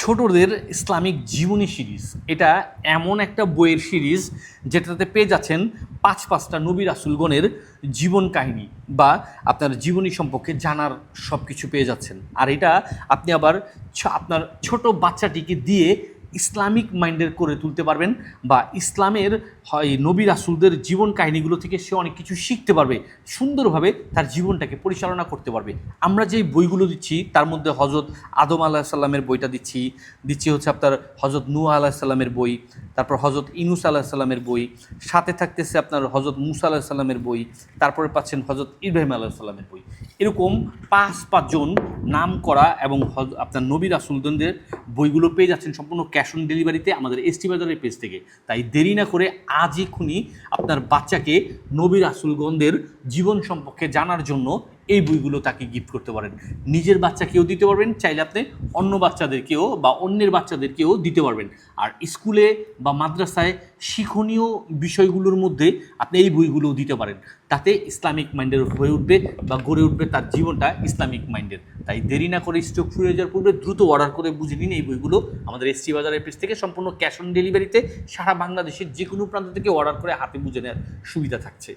ছোটদের ইসলামিক জীবনী সিরিজ। এটা এমন একটা বইয়ের সিরিজ যেটাতে পেয়ে যাচ্ছেন পাঁচটা নবী রাসূলগণের জীবন কাহিনী বা আপনার জীবনী সম্পর্কে জানার সব কিছু পেয়ে যাচ্ছেন। আর এটা আপনি আবার আপনার ছোট বাচ্চাটিকে দিয়ে ইসলামিক মাইন্ডের করে তুলতে পারবেন বা ইসলামের নবী রাসূলদের জীবন কাহিনীগুলো থেকে সে অনেক কিছু শিখতে পারবে, সুন্দরভাবে তার জীবনটাকে পরিচালনা করতে পারবে। আমরা যেই বইগুলো দিচ্ছি তার মধ্যে হজরত আদম আলাইহিস সালামের বইটা দিচ্ছি হচ্ছে আপনার হজরত নূহ আলাইহিস সালামের বই, তারপর হজরত ইউনূস আলাইহিস সালামের বই, সাথে থাকতেছে আপনার হজরত মূসা আলাইহিস সালামের বই, তারপরে পাচ্ছেন হজরত ইব্রাহিম আলাইহিস সালামের বই। এরকম পাঁচজন নাম করা এবং আপনার নবী রাসূলগণদের বইগুলো পেয়ে যাচ্ছেন সম্পূর্ণ ক্যাশ অন ডেলিভারিতে আমাদের এসটি বাজারের পেজ থেকে। তাই দেরি না করে আজই খুনি আপনার বাচ্চাকে নবী রাসূলগণদের জীবন সম্পর্কে জানার জন্য এই বইগুলো তাকে গিফট করতে পারেন। নিজের বাচ্চাকেও দিতে পারবেন, চাইলে আপনি অন্য বাচ্চাদেরকেও বা অন্যের বাচ্চাদেরকেও দিতে পারবেন। আর স্কুলে বা মাদ্রাসায় শিক্ষণীয় বিষয়গুলোর মধ্যে আপনি এই বইগুলোও দিতে পারেন। তাতে ইসলামিক মাইন্ডের হয়ে উঠবে বা গড়ে উঠবে তার জীবনটা ইসলামিক মাইন্ডের। তাই দেরি না করে স্টক ফুরিয়ে যাওয়ার পূর্বে দ্রুত অর্ডার করে বুঝে নিন এই বইগুলো আমাদের এসটি বাজারের পেজ থেকে সম্পূর্ণ ক্যাশ অন ডেলিভারিতে সারা বাংলাদেশের যে কোনো প্রান্ত থেকে অর্ডার করে হাতে বুঝে নেওয়ার সুবিধা থাকছে।